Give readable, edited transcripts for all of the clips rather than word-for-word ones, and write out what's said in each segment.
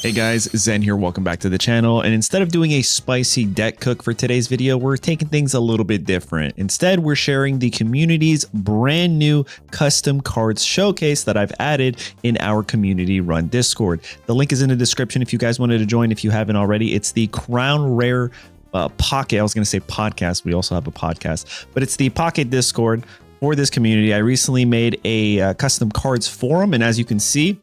Hey guys, Zen here, welcome back to the channel, and instead of doing a spicy deck cook for today's video, we're taking things a little bit different. Instead, we're sharing the community's brand new custom cards showcase that I've added in our community run Discord. The link is in the description if you guys wanted to join if you haven't already. It's the Crown Rare Pocket, I was going to say podcast, we also have a podcast, but it's the Pocket Discord for this community. I recently made a custom cards forum, and as you can see,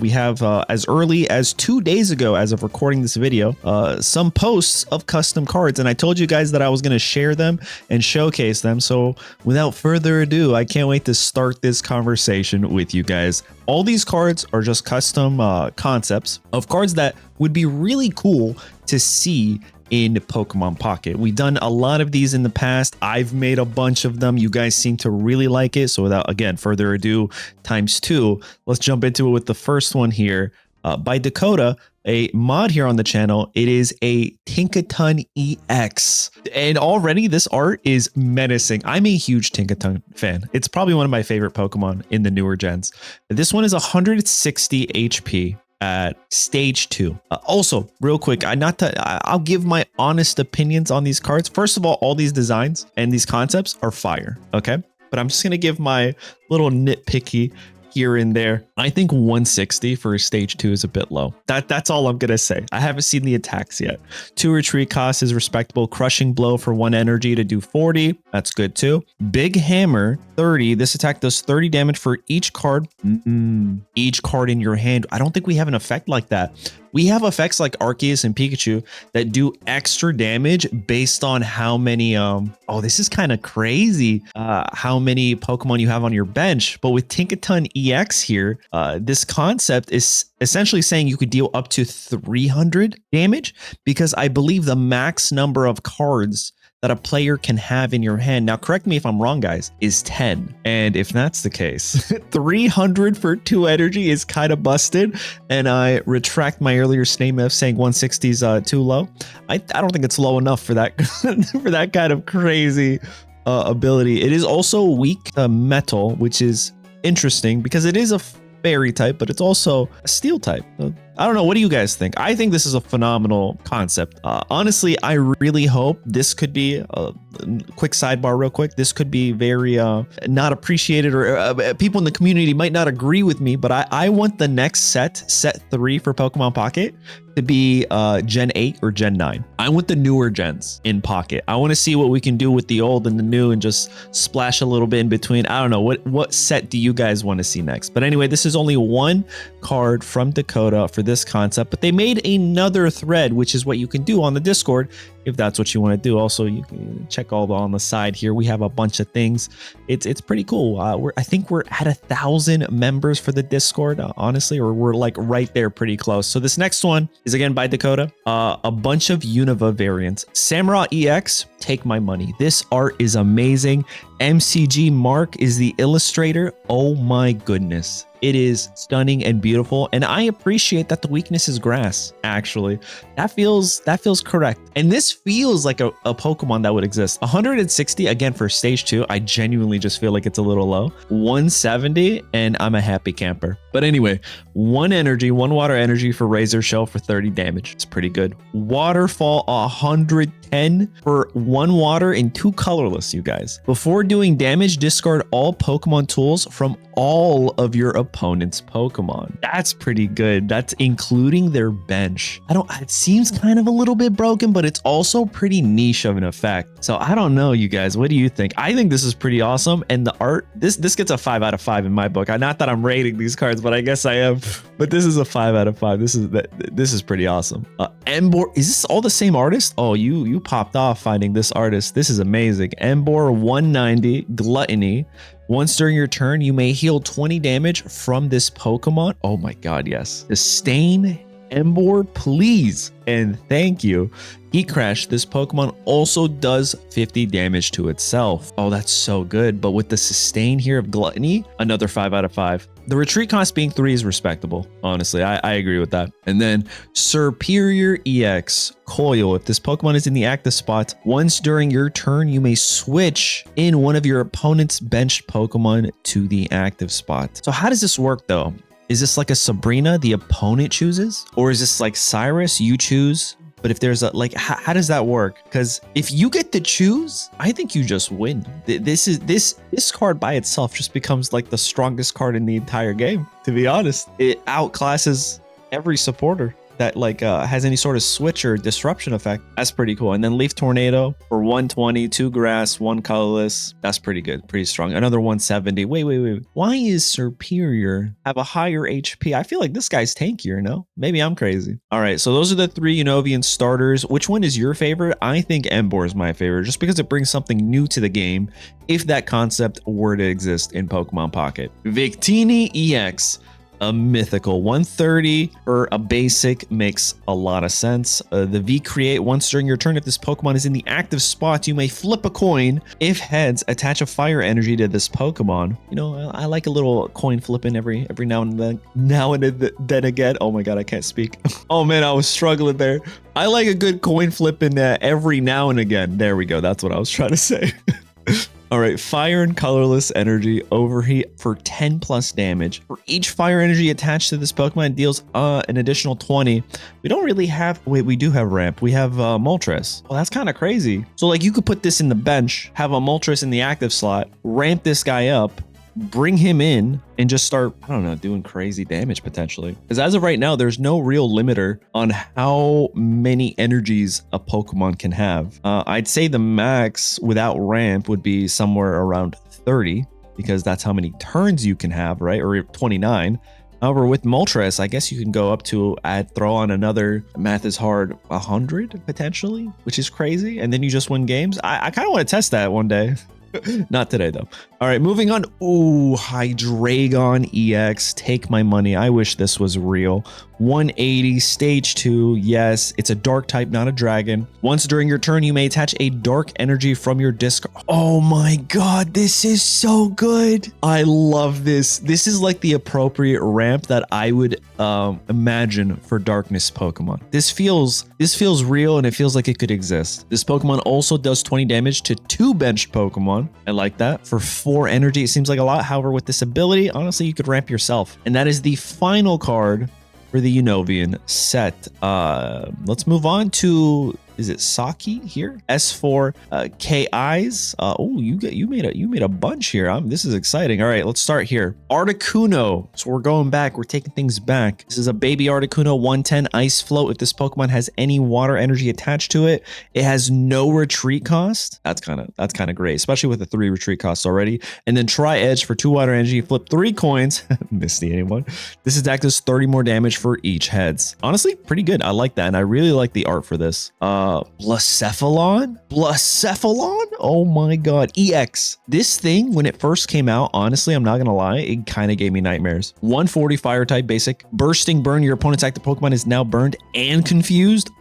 we have as early as 2 days ago, as of recording this video, some posts of custom cards. And I told you guys that I was going to share them and showcase them. So without further ado, I can't wait to start this conversation with you guys. All these cards are just custom concepts of cards that would be really cool to see in Pokemon Pocket. We've done a lot of these in the past. I've made a bunch of them. You guys seem to really like it. So without, again, further ado, ×2, let's jump into it with the first one here by Dakota, a mod here on the channel. It is a Tinkaton EX. And already this art is menacing. I'm a huge Tinkaton fan. It's probably one of my favorite Pokemon in the newer gens. This one is 160 HP. At stage 2. Also, real quick, I'll give my honest opinions on these cards. First of all these designs and these concepts are fire, okay? But I'm just gonna give my little nitpicky here and there. I think 160 for stage 2 is a bit low. That's all I'm gonna say. I haven't seen the attacks yet. 2 retreat cost is respectable. Crushing blow for 1 energy to do 40. That's good too. Big hammer 30. This attack does 30 damage for each card. Each card in your hand. I don't think we have an effect like that. We have effects like Arceus and Pikachu that do extra damage based on how many, oh, this is kind of crazy, how many Pokemon you have on your bench. But with Tinkaton EX here, this concept is essentially saying you could deal up to 300 damage because I believe the max number of cards that a player can have in your hand, now correct me if I'm wrong guys, is 10. And if that's the case, 300 for 2 energy is kind of busted. And I retract my earlier statement of saying 160 is too low. I don't think it's low enough for that for that kind of crazy ability. It is also weak to metal, which is interesting because it is a fairy type, but it's also a steel type. I don't know. What do you guys think? I think this is a phenomenal concept. Honestly, I really hope this could be a quick sidebar real quick. This could be very not appreciated, or people in the community might not agree with me, but I want the next set 3 for Pokemon Pocket to be Gen 8 or Gen 9. I want the newer gens in Pocket. I want to see what we can do with the old and the new and just splash a little bit in between. I don't know. What set do you guys want to see next? But anyway, this is only 1 card from Dakota for this concept, but they made another thread, which is what you can do on the Discord if that's what you want to do. Also, you can check all on the side here. We have a bunch of things. It's pretty cool. I think we're at 1,000 members for the Discord, honestly, or we're like right there, pretty close. So this next one is again by Dakota. A bunch of Unova variants. Samurott EX, take my money. This art is amazing. MCG Mark is the illustrator. Oh my goodness. It is stunning and beautiful, and I appreciate that the weakness is grass. Actually, that feels correct, and this feels like a Pokemon that would exist. 160 again for stage 2. I genuinely just feel like it's a little low. 170, and I'm a happy camper. But anyway, 1 energy, 1 water energy for Razor Shell for 30 damage. It's pretty good. Waterfall 110 for 1 water and 2 colorless. You guys, before doing damage, discard all Pokemon tools from all of your opponent's Pokemon. That's pretty good. That's including their bench. It seems kind of a little bit broken, but it's also pretty niche of an effect. So I don't know, you guys, what do you think? I think this is pretty awesome. And the art, this gets a 5 out of 5 in my book. Not that I'm rating these cards, but I guess I am. But this is a 5 out of 5. This is pretty awesome. Emboar, is this all the same artist? Oh, you popped off finding this artist. This is amazing. Emboar 190, Gluttony. Once during your turn, you may heal 20 damage from this Pokemon. Oh my god, yes. Disdain, Emboar, please and thank you. Heat Crash, this Pokemon also does 50 damage to itself. Oh, that's so good. But with the sustain here of Gluttony, another 5 out of 5. The retreat cost being 3 is respectable. Honestly, I agree with that. And then Serperior EX Coil. If this Pokemon is in the active spot, once during your turn, you may switch in one of your opponent's benched Pokemon to the active spot. So how does this work though? Is this like a Sabrina the opponent chooses? Or is this like Cyrus, you choose? But if there's a, like, how does that work? Because if you get to choose, I think you just win. This card by itself just becomes like the strongest card in the entire game, to be honest. It outclasses every supporter that like has any sort of switch or disruption effect. That's pretty cool. And then Leaf Tornado for 120, 2 grass, 1 colorless. That's pretty good, pretty strong. Another 170. Wait. Why is Serperior have a higher HP? I feel like this guy's tankier, no? Maybe I'm crazy. All right, so those are the 3 Unovian starters. Which one is your favorite? I think Emboar is my favorite, just because it brings something new to the game, if that concept were to exist in Pokemon Pocket. Victini EX. A mythical 130 for a basic makes a lot of sense. The V create once during your turn. If this Pokemon is in the active spot, you may flip a coin. If heads, attach a fire energy to this Pokemon. You know, I like a little coin flipping every now and then again. Oh my god, I can't speak. Oh man, I was struggling there. I like a good coin flipping every now and again. There we go. That's what I was trying to say. All right, fire and colorless energy overheat for 10 plus damage. For each fire energy attached to this Pokemon, it deals an additional 20. We don't really have, wait, we do have ramp. We have Moltres. Well, that's kind of crazy. So like you could put this in the bench, have a Moltres in the active slot, ramp this guy up, bring him in and just start, I don't know, doing crazy damage potentially. Because as of right now, there's no real limiter on how many energies a Pokemon can have. I'd say the max without ramp would be somewhere around 30 because that's how many turns you can have, right? Or 29. However, with Moltres, I guess you can go up to throw on another, math is hard, 100 potentially, which is crazy. And then you just win games. I kind of want to test that one day. Not today, though. All right, moving on. Ooh, Hydreigon EX. Take my money. I wish this was real. 180, stage 2. Yes, it's a dark type, not a dragon. Once during your turn, you may attach a dark energy from your discard. Oh my god, this is so good. I love this. This is like the appropriate ramp that I would imagine for darkness Pokemon. This feels real and it feels like it could exist. This Pokemon also does 20 damage to 2 benched Pokemon. I like that. For 4 energy, it seems like a lot. However, with this ability, honestly, you could ramp yourself. And that is the final card for the Unovian set. Let's move on to, is it Saki here? S4 KIs. Oh, you made a bunch here. This is exciting. All right, let's start here. Articuno. So we're going back. We're taking things back. This is a baby Articuno 110 Ice Float. If this Pokemon has any water energy attached to it, it has no retreat cost. That's kind of great, especially with the 3 retreat costs already. And then Tri Edge for 2 water energy. Flip 3 coins. Misty anyone? This attack does 30 more damage for each heads. Honestly, pretty good. I like that, and I really like the art for this. Blacephalon? Oh my god. EX. This thing, when it first came out, honestly, I'm not gonna lie, it kind of gave me nightmares. 140 fire type basic. Bursting burn. Your opponent's active Pokemon is now burned and confused.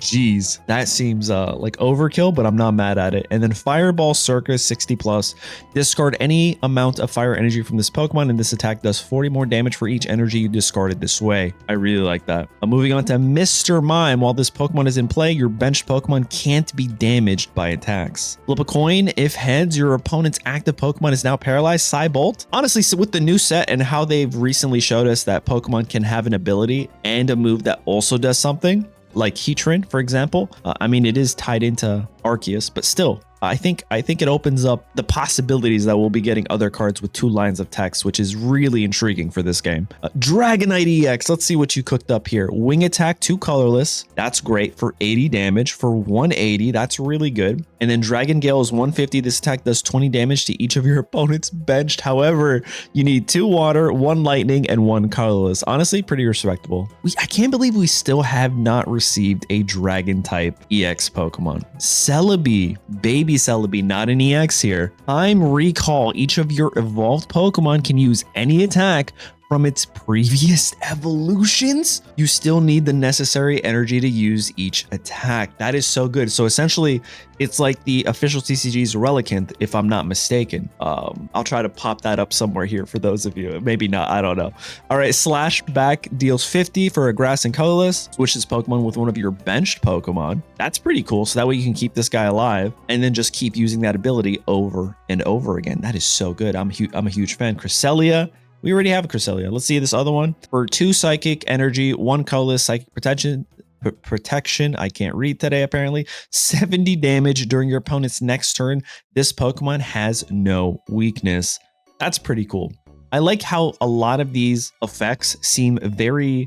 Jeez, that seems like overkill, but I'm not mad at it. And then Fireball Circus 60 plus. Discard any amount of fire energy from this Pokemon, and this attack does 40 more damage for each energy you discarded this way. I really like that. Moving on to Mr. Mime. While this Pokemon is in play, your benched Pokemon can't be damaged by attacks. Flip a coin. If heads, your opponent's active Pokemon is now paralyzed. Psybolt. Honestly, so with the new set and how they've recently showed us that Pokemon can have an ability and a move that also does something, like Heatran, for example. I mean, it is tied into Arceus, but still, I think it opens up the possibilities that we'll be getting other cards with 2 lines of text, which is really intriguing for this game. Dragonite EX. Let's see what you cooked up here. Wing attack, 2 colorless. That's great for 80 damage. For 180, that's really good. And then Dragon Gale is 150. This attack does 20 damage to each of your opponents benched. However, you need 2 water, 1 lightning, and 1 colorless. Honestly, pretty respectable. I can't believe we still have not received a dragon type EX Pokemon. Celebi, baby Celebi, not an EX here. Time recall. Each of your evolved Pokemon can use any attack from its previous evolutions. You still need the necessary energy to use each attack. That is so good. So essentially, it's like the official TCG's Relicanth, if I'm not mistaken. I'll try to pop that up somewhere here for those of you. Maybe not, I don't know. All right, Slash Back deals 50 for a grass and colorless. Switch this Pokemon with one of your benched Pokemon. That's pretty cool. So that way you can keep this guy alive and then just keep using that ability over and over again. That is so good. I'm a huge fan. Cresselia. We already have a Cresselia. Let's see this other one. For 2 psychic energy, 1 colorless psychic protection. I can't read today, apparently. 70 damage during your opponent's next turn. This Pokemon has no weakness. That's pretty cool. I like how a lot of these effects seem very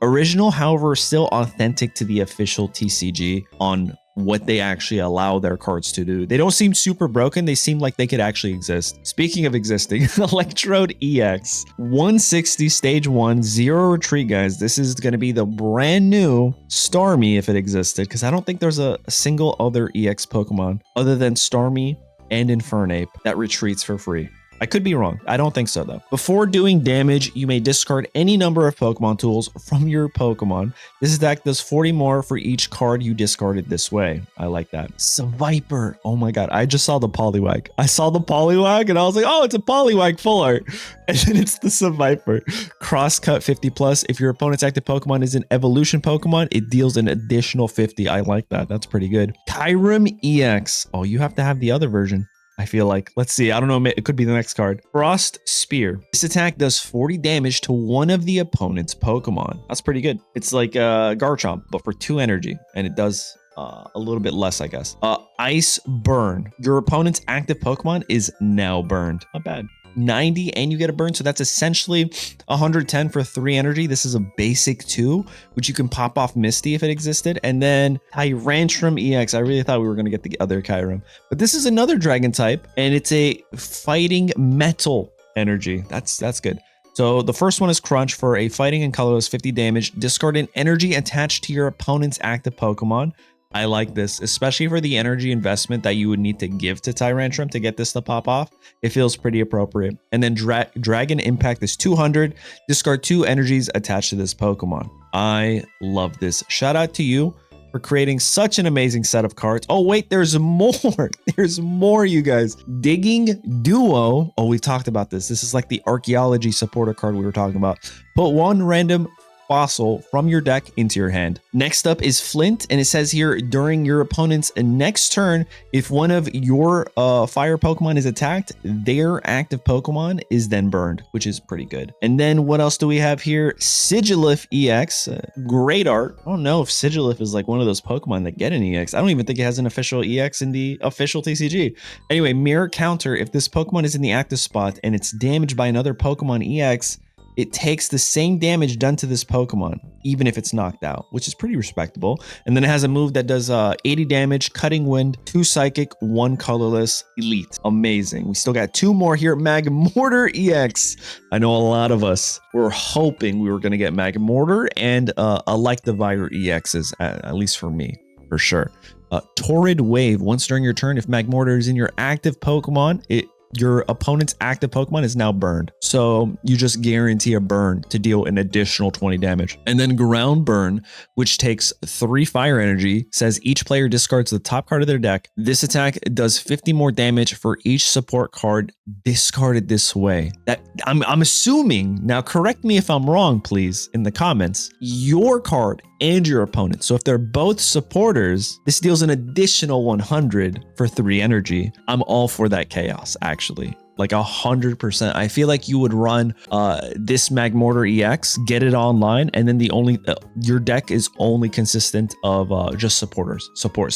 original, however, still authentic to the official TCG on what they actually allow their cards to do. They don't seem super broken. They seem like they could actually exist. Speaking of existing, Electrode EX 160 stage 1 0 retreat, guys. This is going to be the brand new Starmie if it existed, because I don't think there's a single other EX Pokemon other than Starmie and Infernape that retreats for free. I could be wrong. I don't think so, though. Before doing damage, you may discard any number of Pokemon tools from your Pokemon. This deck does 40 more for each card you discarded this way. I like that. Seviper. Oh my god. I just saw the Poliwag. I saw the Poliwag and I was like, oh, it's a Poliwag full art. And then it's the Seviper. Crosscut 50 plus. If your opponent's active Pokemon is an evolution Pokemon, it deals an additional 50. I like that. That's pretty good. Kyurem EX. Oh, you have to have the other version. I feel like, let's see, I don't know, it could be the next card. Frost Spear. This attack does 40 damage to one of the opponent's Pokemon. That's pretty good. It's like Garchomp, but for 2 energy, and it does a little bit less, I guess. Ice Burn. Your opponent's active Pokemon is now burned. Not bad. 90 and you get a burn, so that's essentially 110 for 3 energy. This is a basic 2, which you can pop off Misty if it existed. And then Tyrantrum EX. I really thought we were going to get the other Kyurem, but this is another dragon type, and it's a fighting metal energy. That's good. So the first one is Crunch. For a fighting and colorless 50 damage, discard an energy attached to your opponent's active Pokemon. I like this, especially for the energy investment that you would need to give to Tyrantrum to get this to pop off. It feels pretty appropriate. And then Dragon Impact is 200. Discard 2 energies attached to this Pokemon. I love this. Shout out to you for creating such an amazing set of cards. Oh, wait, there's more. There's more, you guys. Digging Duo. Oh, we talked about this. This is like the archaeology supporter card we were talking about. Put 1 random fossil from your deck into your hand. Next up is Flint, and it says here, during your opponent's next turn, if one of your fire Pokemon is attacked, their active Pokemon is then burned, which is pretty good. And then what else do we have here? Sigilyph EX. Great art. I don't know if Sigilyph is like one of those Pokemon that get an EX. I don't even think it has an official EX in the official TCG. Anyway, mirror counter. If this Pokemon is in the active spot and it's damaged by another Pokemon EX, it takes the same damage done to this Pokemon, even if it's knocked out, which is pretty respectable. And then it has a move that does 80 damage, Cutting Wind, 2 Psychic, 1 Colorless, Elite. Amazing. We still got 2 more here. Magmortar EX. I know a lot of us were hoping we were going to get Magmortar and Like the Vire EXs, at least for me, for sure. Torrid Wave. Once during your turn, if Magmortar is in your active Pokemon, your opponent's active Pokemon is now burned. So you just guarantee a burn to deal an additional 20 damage. And then Ground Burn, which takes 3 fire energy, says each player discards the top card of their deck. This attack does 50 more damage for each support card discarded this way. That I'm assuming, now correct me if I'm wrong, please, in the comments, your card and your opponent. So if they're both supporters, this deals an additional 100 for 3 energy. I'm all for that chaos, actually. Like 100%. I feel like you would run this Magmortar EX, get it online, and then your deck is only consistent of just supporters. Support,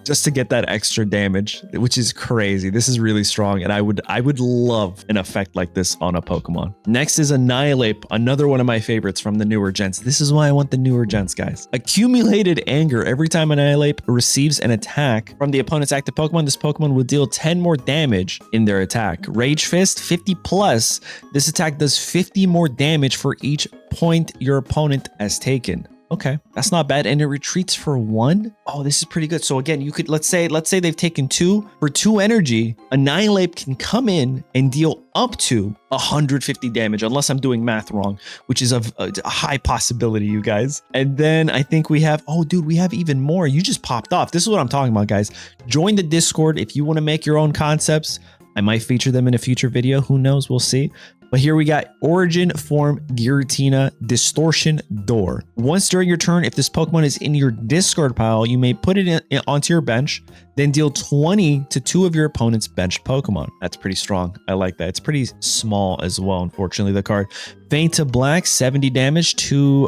just to get that extra damage, which is crazy. This is really strong, and I would love an effect like this on a Pokemon. Next is Annihilape, another one of my favorites from the newer gens. This is why I want the newer gens, guys. Accumulated Anger. Every time Annihilape receives an attack from the opponent's active Pokemon, this Pokemon will deal 10 more damage in their attack. Rage Fist 50 plus. This attack does 50 more damage for each point your opponent has taken. Okay, that's not bad. And it retreats for 1. Oh, this is pretty good. So again, you could, let's say they've taken 2 for 2 energy. Annihilape can come in and deal up to 150 damage, unless I'm doing math wrong, which is a high possibility, you guys. And then I think we have, oh dude, we have even more. You just popped off. This is what I'm talking about, guys. Join the Discord if you want to make your own concepts. I might feature them in a future video. Who knows? We'll see. But here we got Origin Form Giratina Distortion Door. Once during your turn, if this Pokemon is in your discard pile, you may put it onto your bench, then deal 20 to 2 of your opponent's benched Pokemon. That's pretty strong. I like that. It's pretty small as well, unfortunately, the card. Faint to Black, 70 damage to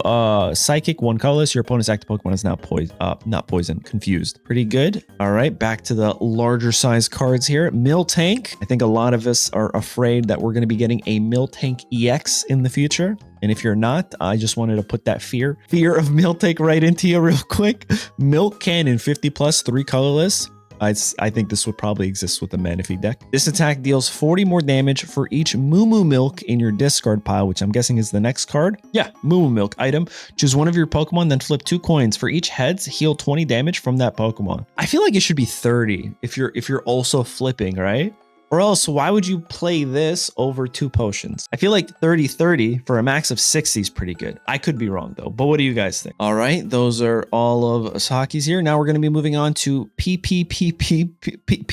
Psychic, 1 colorless. Your opponent's active Pokemon is now not poison, confused. Pretty good. All right, back to the larger size cards here. Miltank. I think a lot of us are afraid that we're going to be getting a Miltank EX in the future. And if you're not, I just wanted to put that fear of Miltank right into you real quick. Milk Cannon, 50 plus, 3 colorless. I think this would probably exist with the Manaphy deck. This attack deals 40 more damage for each Moomoo Milk in your discard pile, which I'm guessing is the next card. Yeah, Moomoo Milk item. Choose one of your Pokemon, then flip 2 coins. For each heads, heal 20 damage from that Pokemon. I feel like it should be 30 if you're also flipping, right? Or else, why would you play this over 2 potions? I feel like 30-30 for a max of 60 is pretty good. I could be wrong though, but what do you guys think? All right, those are all of Saki's here. Now we're going to be moving on to P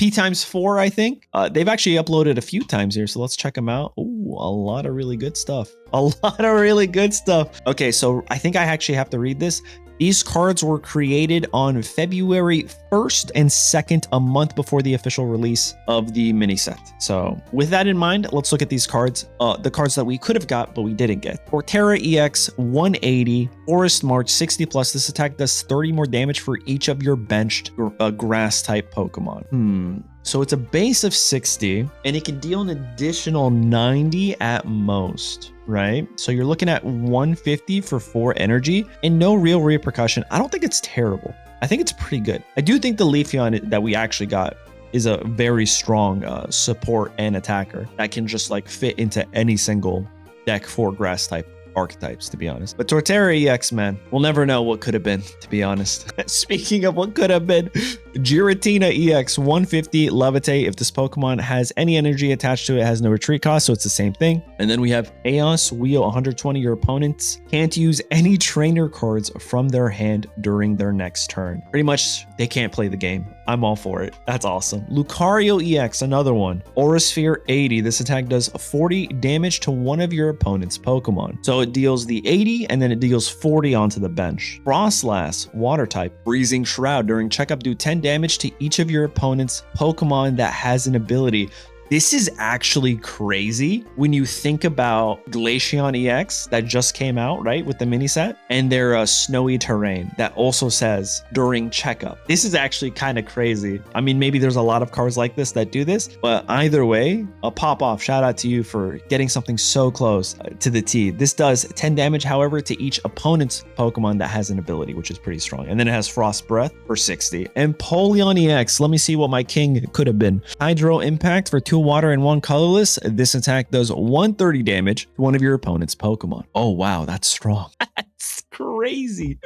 times 4, I think. They've actually uploaded a few times here, so let's check them out. Ooh, a lot of really good stuff. A lot of really good stuff. Okay, so I think I actually have to read this. These cards were created on February 1st and 2nd, a month before the official release of the mini set. So with that in mind, let's look at these cards. The cards that we could have got, but we didn't get. Torterra EX 180, Forest March 60 plus. This attack does 30 more damage for each of your benched grass type Pokemon. So it's a base of 60 and it can deal an additional 90 at most, right? So you're looking at 150 for 4 energy and no real repercussion. I don't think it's terrible. I think it's pretty good. I do think the Leafeon that we actually got is a very strong support and attacker that can just like fit into any single deck for grass type archetypes, to be honest. But Torterra EX, man, we'll never know what could have been, to be honest. Speaking of what could have been, Giratina EX 150 Levitate. If this Pokemon has any energy attached to it, it has no retreat cost, so it's the same thing. And then we have Aeos Wheel 120. Your opponents can't use any trainer cards from their hand during their next turn. Pretty much, they can't play the game. I'm all for it. That's awesome. Lucario EX, another one. Aurasphere 80. This attack does 40 damage to one of your opponent's Pokemon. So it deals the 80 and then it deals 40 onto the bench. Frostlass, water type. Freezing Shroud. During checkup, do 10 damage to each of your opponent's Pokemon that has an ability. This is actually crazy when you think about Glaceon EX that just came out, right, with the mini set, and their snowy terrain that also says during checkup. This is actually kind of crazy. I mean, maybe there's a lot of cards like this that do this, but either way, a pop off. Shout out to you for getting something so close to the T. This does 10 damage, however, to each opponent's Pokemon that has an ability, which is pretty strong. And then it has Frost Breath for 60. Empoleon EX. Let me see what my king could have been. Hydro Impact for 2 water and 1 colorless. This attack does 130 damage to one of your opponent's Pokemon. Oh, wow. That's strong. That's crazy.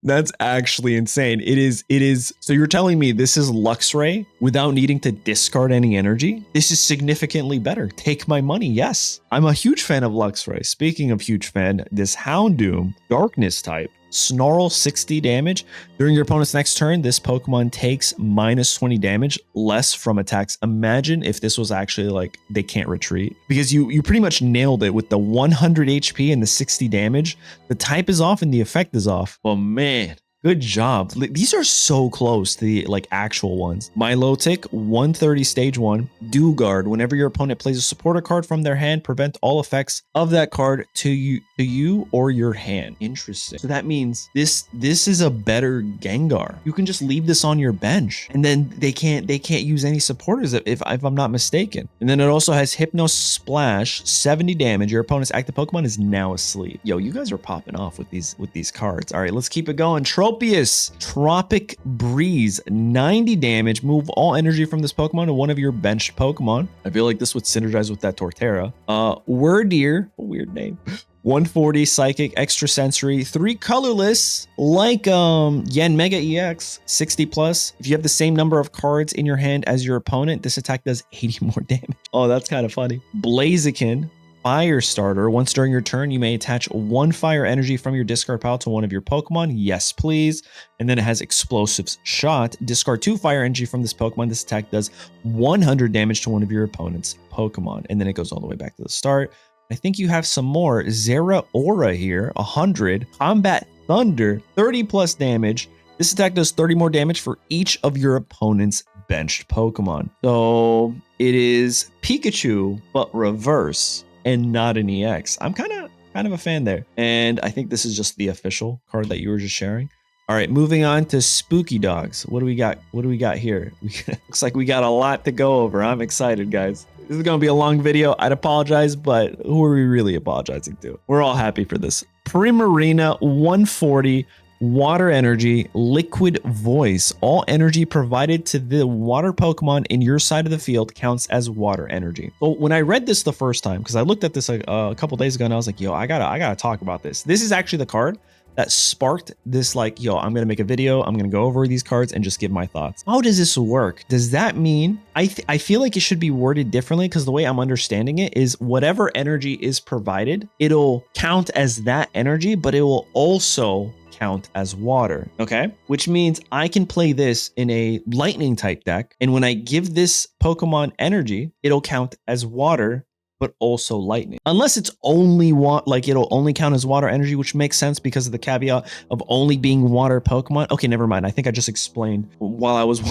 That's actually insane. It is. So you're telling me this is Luxray without needing to discard any energy? This is significantly better. Take my money. Yes. I'm a huge fan of Luxray. Speaking of huge fan, this Houndoom, Darkness type. Snarl 60 damage. During your opponent's next turn, this Pokemon takes -20 damage less from attacks. Imagine if this was actually like they can't retreat, because you pretty much nailed it with the 100 HP and the 60 damage. The type is off and the effect is off. Oh man. Good job. These are so close to the like actual ones. Milotic, 130 stage 1. Dewguard. Whenever your opponent plays a supporter card from their hand, prevent all effects of that card to you or your hand. Interesting. So that means this is a better Gengar. You can just leave this on your bench, and then they can't use any supporters if I'm not mistaken. And then it also has Hypno Splash, 70 damage. Your opponent's active Pokemon is now asleep. Yo, you guys are popping off with these cards. All right, let's keep it going. Tropius, Tropic Breeze, 90 damage. Move all energy from this Pokemon to one of your benched Pokemon. I feel like this would synergize with that Torterra. Wyrdeer, a weird name. 140 Psychic, Extrasensory, 3 colorless, like Yen Mega EX, 60 plus. If you have the same number of cards in your hand as your opponent, this attack does 80 more damage. Oh, that's kind of funny. Blaziken, Fire Starter. Once during your turn, you may attach 1 fire energy from your discard pile to one of your Pokemon. Yes, please. And then it has Explosive Shot. Discard 2 fire energy from this Pokemon. This attack does 100 damage to one of your opponent's Pokemon. And then it goes all the way back to the start. I think you have some more. Zeraora here, 100. Combat Thunder, 30 plus damage. This attack does 30 more damage for each of your opponent's benched Pokemon. So it is Pikachu, but reverse and not an EX. I'm kind of a fan there. And I think this is just the official card that you were just sharing. All right, moving on to Spooky Dogs. What do we got? What do we got here? Looks like we got a lot to go over. I'm excited, guys. This is going to be a long video. I'd apologize, but who are we really apologizing to? We're all happy for this. Primarina, 140. Water energy, liquid voice. All energy provided to the water Pokemon in your side of the field counts as water energy. So when I read this the first time, because I looked at this a couple days ago and I was like, yo, I gotta talk about this. This is actually the card that sparked this, like, yo, I'm gonna make a video, I'm gonna go over these cards and just give my thoughts. How does this work? Does that mean, I feel like it should be worded differently, because the way I'm understanding it is whatever energy is provided, it'll count as that energy, but it will also count as water, okay? Which means I can play this in a lightning type deck, and when I give this Pokemon energy, it'll count as water, but also lightning. Unless it's only like it'll only count as water energy, which makes sense because of the caveat of only being water Pokemon. Okay, never mind. I think I just explained while I was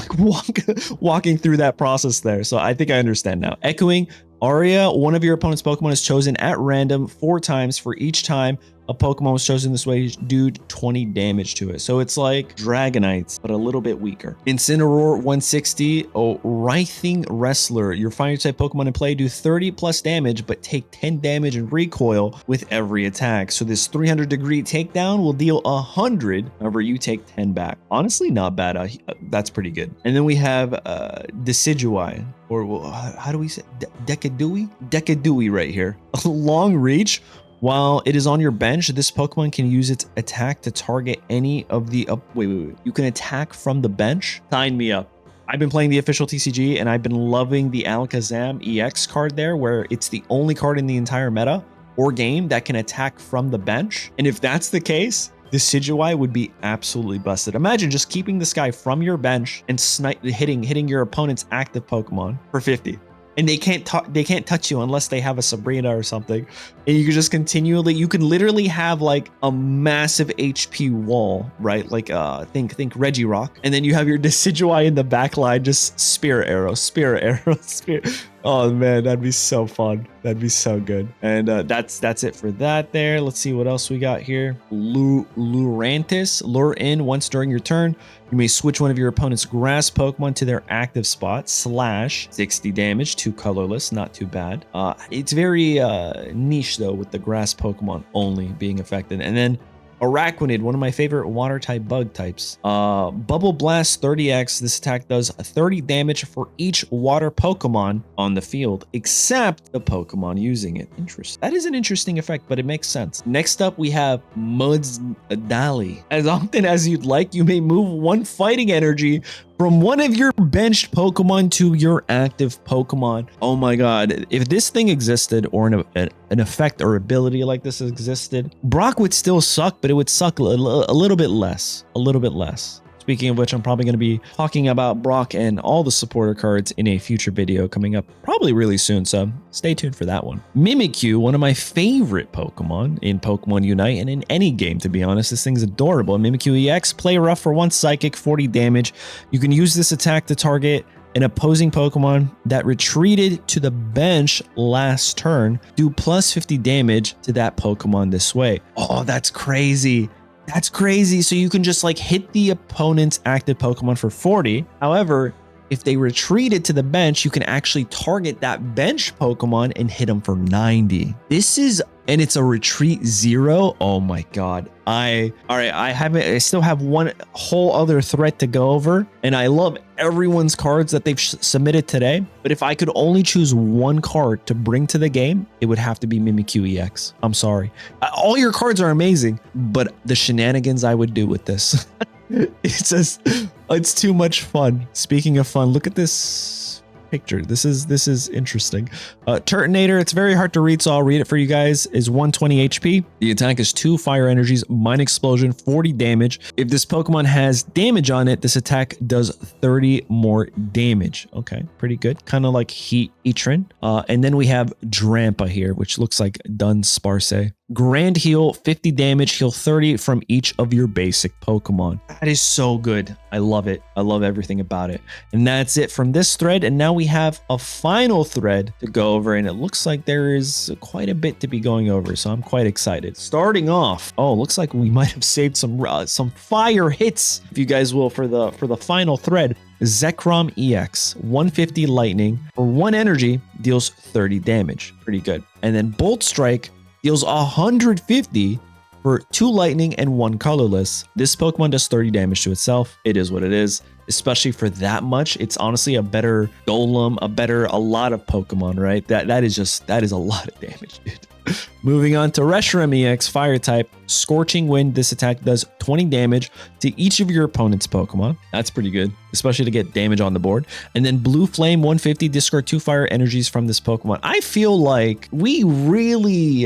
walking through that process there. So I think I understand now. Echoing Aria, one of your opponent's Pokemon is chosen at random 4 times. For each time a Pokemon was chosen this way, do 20 damage to it. So it's like Dragonites, but a little bit weaker. Incineroar, 160. Oh, Writhing Wrestler. Your fire type Pokemon in play do 30 plus damage, but take 10 damage and recoil with every attack. So this 300-degree takedown will deal 100. However, you take 10 back. Honestly, not bad. That's pretty good. And then we have Decidueye, or how do we say Decadui? Decadui right here. Long reach. While it is on your bench, this Pokemon can use its attack to target any of the wait. You can attack from the bench? Sign me up. I've been playing the official TCG and I've been loving the Alakazam EX card there, where it's the only card in the entire meta or game that can attack from the bench. And if that's the case, the Decidueye would be absolutely busted. Imagine just keeping this guy from your bench and hitting your opponent's active Pokemon for 50. And they can't touch you unless they have a Sabrina or something. And you can just continually, you can literally have like a massive HP wall, right? Like think Regirock. And then you have your Decidueye in the back line, just Spirit Arrow. Oh man, that'd be so fun. That'd be so good. And that's it for that there. Let's see what else we got here. Lurantis, lure in once during your turn. You may switch one of your opponent's grass Pokemon to their active spot, / 60 damage, 2 colorless, not too bad. It's very niche though, with the grass Pokemon only being affected. And then Araquanid, one of my favorite water type bug types. Bubble Blast 30x. This attack does 30 damage for each water Pokemon on the field, except the Pokemon using it. Interesting. That is an interesting effect, but it makes sense. Next up, we have Mudsdali. As often as you'd like, you may move 1 fighting energy from one of your benched Pokemon to your active Pokemon. Oh my god, if this thing existed, or an effect or ability like this existed, Brock would still suck, but it would suck a little bit less. Speaking of which, I'm probably going to be talking about Brock and all the supporter cards in a future video coming up probably really soon, so stay tuned for that one. Mimikyu, one of my favorite Pokemon in Pokemon Unite and in any game, to be honest. This thing's adorable. Mimikyu EX, play rough for 1 psychic, 40 damage. You can use this attack to target an opposing Pokemon that retreated to the bench last turn. Do plus 50 damage to that Pokemon this way. Oh, that's crazy. That's crazy. So you can just like hit the opponent's active Pokemon for 40. However, if they retreated to the bench, you can actually target that bench Pokemon and hit them for 90. This is, and it's a retreat 0. Oh my god. I still have one whole other threat to go over, and I love everyone's cards that they've submitted today. But if I could only choose one card to bring to the game, it would have to be Mimikyu EX. I'm sorry. All your cards are amazing, but the shenanigans I would do with this. It's too much fun. Speaking of fun, look at this picture. This is interesting. Turtonator, it's very hard to read, so I'll read it for you guys, is 120 HP. The attack is 2 fire energies, Mine Explosion, 40 damage. If this Pokemon has damage on it, this attack does 30 more damage. Okay, pretty good. Kind of like Heatran. And then we have Drampa here, which looks like Dunsparce. Grand Heal, 50 damage, heal 30 from each of your basic Pokemon. That is so good. I love it. I love everything about it. And that's it from this thread. And now we have a final thread to go over, and it looks like there is quite a bit to be going over, so I'm quite excited. Starting off, oh, looks like we might have saved some fire hits, if you guys will, for the final thread. Zekrom EX, 150 lightning for 1 energy, deals 30 damage. Pretty good. And then Bolt Strike deals 150 for 2 lightning and 1 colorless. This Pokemon does 30 damage to itself. It is what it is, especially for that much. It's honestly a better Golem, a lot of Pokemon, right? That is a lot of damage, dude. Moving on to Reshiram EX, Fire type, Scorching Wind. This attack does 20 damage to each of your opponent's Pokemon. That's pretty good, especially to get damage on the board. And then Blue Flame, 150, discard 2 fire energies from this Pokemon. I feel like we really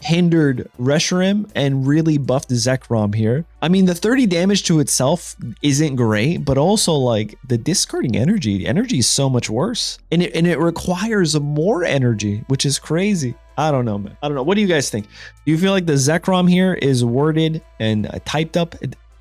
hindered Reshiram and really buffed Zekrom here. I mean, the 30 damage to itself isn't great, but also like the discarding energy is so much worse. And it requires more energy, which is crazy. I don't know, man. I don't know. What do you guys think? Do you feel like the Zekrom here is worded and typed up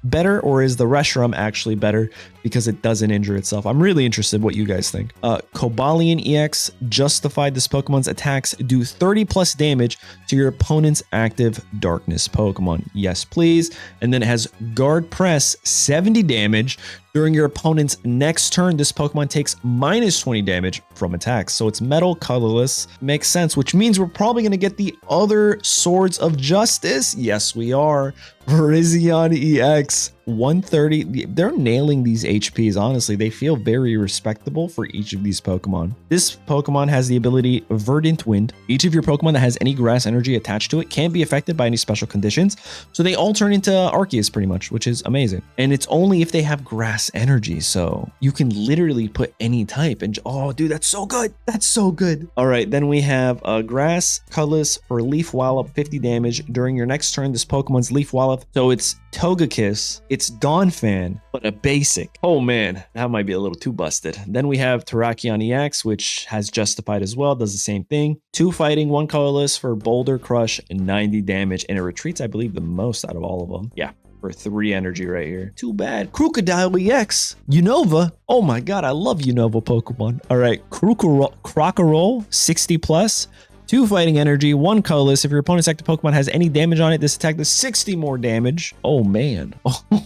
better, or is the Reshiram actually better because it doesn't injure itself? I'm really interested what you guys think. Cobalion EX, Justified. This Pokemon's attacks do 30 plus damage to your opponent's active darkness Pokemon. Yes, please. And then it has Guard Press, 70 damage. During your opponent's next turn, this Pokemon takes minus 20 damage from attacks. So it's metal, colorless. Makes sense, which means we're probably going to get the other Swords of Justice. Yes, we are. Virizion EX, 130. They're nailing these HPs, honestly. They feel very respectable for each of these Pokemon. This Pokemon has the ability Verdant Wind. Each of your Pokemon that has any grass energy attached to it can't be affected by any special conditions. So they all turn into Arceus pretty much, which is amazing. And it's only if they have grass energy. So you can literally put any type and, oh, dude, that's so good. That's so good. All right, then we have Grass, Colorless for Leaf Wallop, 50 damage. During your next turn, this Pokemon's Leaf Wallop. So it's Togekiss, it's Donphan, but a basic. Oh man, that might be a little too busted. Then we have Terrakion EX, which has Justified as well, does the same thing. 2 fighting, 1 colorless for Boulder Crush, and 90 damage, and it retreats, I believe, the most out of all of them. Yeah, for 3 energy right here. Too bad. Crocodile EX, Unova. Oh my god, I love Unova Pokemon. All right, Crocoroll, 60 plus. 2 fighting energy, 1 colorless. If your opponent's active Pokemon has any damage on it, this attack does 60 more damage. Oh man.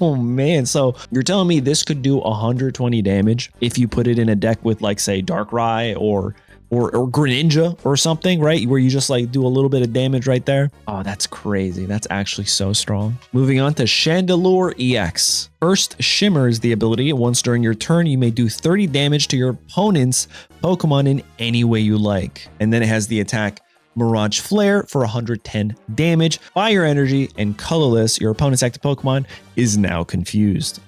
Oh man. So you're telling me this could do 120 damage if you put it in a deck with, like, say, Darkrai or Greninja or something, right? Where you just like do a little bit of damage right there. Oh, that's crazy. That's actually so strong. Moving on to Chandelure EX. First Shimmer is the ability. Once during your turn, you may do 30 damage to your opponent's Pokemon in any way you like. And then it has the attack Mirage Flare for 110 damage. Fire energy and colorless. Your opponent's active Pokemon is now confused.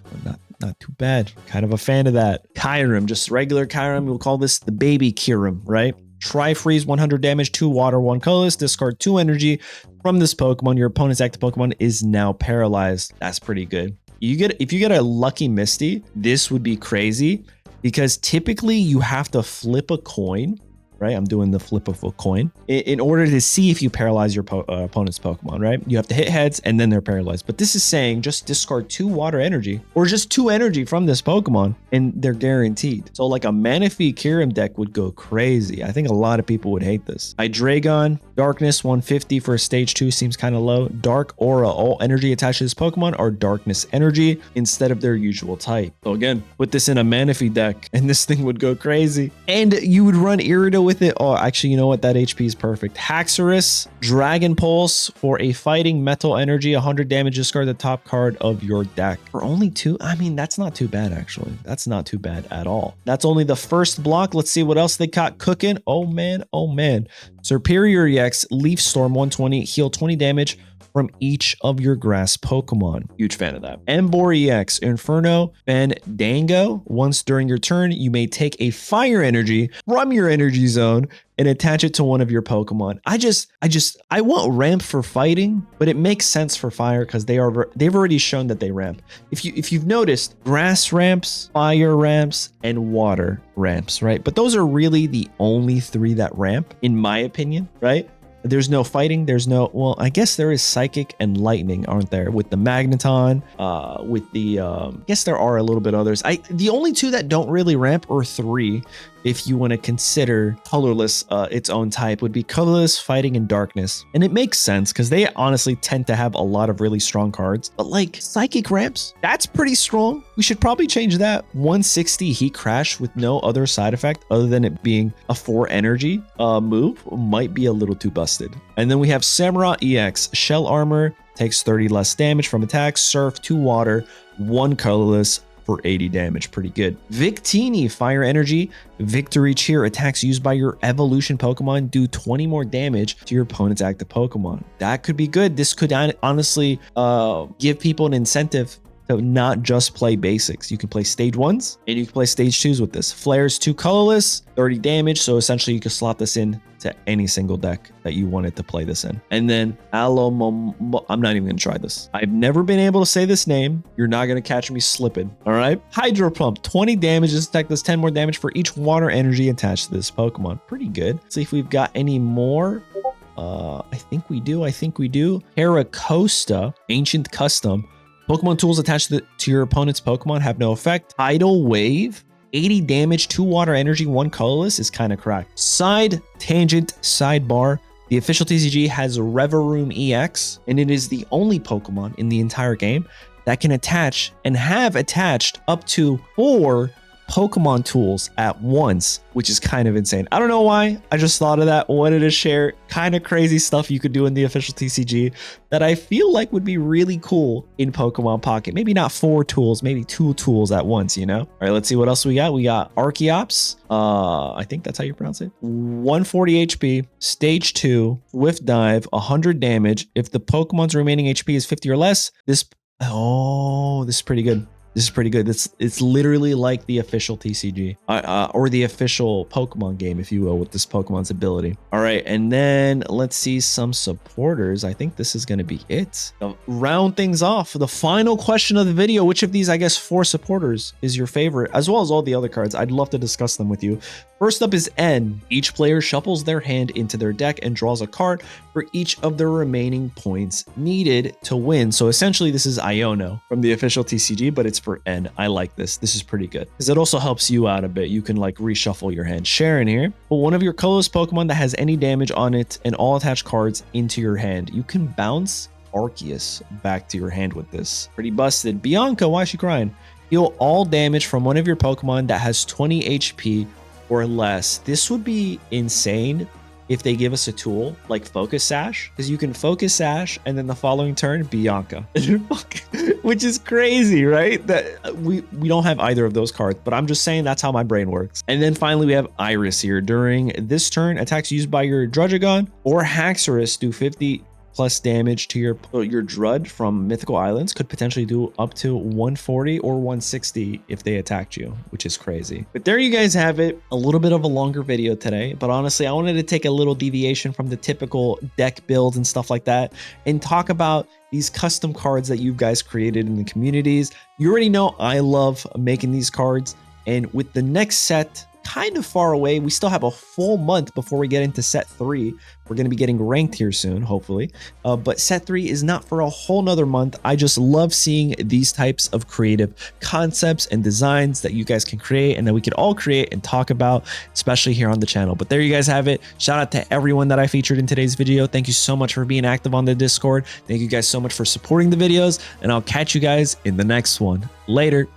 Not too bad. Kind of a fan of that. Kyurem, just regular Kyurem. We'll call this the baby Kyurem, right? Tri-Freeze, 100 damage, 2 water, 1 colorless. Discard 2 energy from this Pokemon. Your opponent's active Pokemon is now paralyzed. That's pretty good. If you get a Lucky Misty, this would be crazy because typically you have to flip a coin, right? I'm doing the flip of a coin in order to see if you paralyze your opponent's Pokemon, right? You have to hit heads and then they're paralyzed. But this is saying just discard 2 water energy or just 2 energy from this Pokemon and they're guaranteed. So like a Manaphy Kyurem deck would go crazy. I think a lot of people would hate this. Hydreigon, Darkness 150 for a stage 2 seems kind of low. Dark Aura, all energy attached to this Pokemon are darkness energy instead of their usual type. So again, put this in a Manaphy deck and this thing would go crazy. And you would run Irido with it. Oh, actually, you know what? That HP is perfect. Haxorus, Dragon Pulse for a fighting metal energy, 100 damage. Discard the top card of your deck. For only 2? I mean, that's not too bad, actually. That's not too bad at all. That's only the first block. Let's see what else they got cooking. Oh, man. Oh, man. Serperior EX, Leaf Storm, 120. Heal 20 damage from each of your grass Pokemon. Huge fan of that. Emboar EX, Inferno, Fandango. Once during your turn, you may take a fire energy from your energy zone and attach it to one of your Pokemon. I want ramp for fighting, but it makes sense for fire because they've already shown that they ramp. If you've noticed, grass ramps, fire ramps, and water ramps, right? But those are really the only three that ramp, in my opinion, right? There's no fighting. There's no, well, I guess there is psychic and lightning, aren't there? With the Magneton, with the, I guess there are a little bit others. The only two that don't really ramp, or three, if you want to consider colorless its own type, would be colorless, fighting, and darkness. And it makes sense because they honestly tend to have a lot of really strong cards. But like psychic ramps, that's pretty strong. We should probably change that. 160 Heat Crash with no other side effect other than it being a 4 energy move might be a little too busted. And then we have Samurott EX, Shell Armor, takes 30 less damage from attacks, Surf, 2 Water, 1 colorless, for 80 damage. Pretty good. Victini, Fire Energy, Victory Cheer. Attacks used by your evolution Pokemon do 20 more damage to your opponent's active Pokemon. That could be good. This could honestly give people an incentive to not just play basics. You can play stage 1s and you can play stage 2s with this. Flares 2 colorless, 30 damage. So essentially you can slot this in to any single deck that you wanted to play this in. And then I'm not even gonna try this. I've never been able to say this name. You're not gonna catch me slipping. All right. Hydro Pump, 20 damage. This attack does 10 more damage for each water energy attached to this Pokemon. Pretty good. Let's see if we've got any more. I think we do. Terracosta, Ancient Custom. Pokemon tools attached to your opponent's Pokemon have no effect. Tidal Wave, 80 damage, 2 water energy, 1 colorless is kind of cracked. Side Tangent Sidebar. The official TCG has Reveroom EX, and it is the only Pokemon in the entire game that can attach and have attached up to 4 Pokemon tools at once, which is kind of insane. I don't know why. I just thought of that. Wanted to share kind of crazy stuff you could do in the official TCG that I feel like would be really cool in Pokemon Pocket. Maybe not 4 tools, maybe 2 tools at once, you know? All right, let's see what else we got. We got Archeops. I think that's how you pronounce it. 140 HP, stage 2, Swift Dive, 100 damage. If the Pokemon's remaining HP is 50 or less, this is pretty good. This is pretty good. It's literally like the official TCG or the official Pokemon game, if you will, with this Pokemon's ability. All right, and then let's see some supporters. I think this is going to be it. To round things off, the final question of the video, which of these, I guess, 4 supporters is your favorite, as well as all the other cards? I'd love to discuss them with you. First up is N. Each player shuffles their hand into their deck and draws a card for each of the remaining points needed to win. So essentially, this is Iono from the official TCG, but it's for N. I like this. This is pretty good because it also helps you out a bit. You can like reshuffle your hand. Sharon here. Put one of your colorless Pokemon that has any damage on it and all attached cards into your hand. You can bounce Arceus back to your hand with this. Pretty busted. Bianca, why is she crying? Heal all damage from one of your Pokemon that has 20 HP or less. This would be insane if they give us a tool like Focus Sash, because you can Focus Sash and then the following turn Bianca, which is crazy, right? That we don't have either of those cards, but I'm just saying that's how my brain works. And then finally we have Iris here. During this turn, attacks used by your Dragonite or Haxorus do 50 plus damage to your Drud from Mythical Islands. Could potentially do up to 140 or 160 if they attacked you, which is crazy. But there you guys have it. A little bit of a longer video today, but honestly, I wanted to take a little deviation from the typical deck builds and stuff like that and talk about these custom cards that you guys created in the communities. You already know I love making these cards, and with the next set kind of far away, we still have a full month before we get into set 3. We're going to be getting ranked here soon, hopefully, but set 3 is not for a whole nother month. I just love seeing these types of creative concepts and designs that you guys can create and that we could all create and talk about, especially here on the channel. But there you guys have it. Shout out to everyone that I featured in today's video. Thank you so much for being active on the Discord. Thank you guys so much for supporting the videos, and I'll catch you guys in the next one. Later.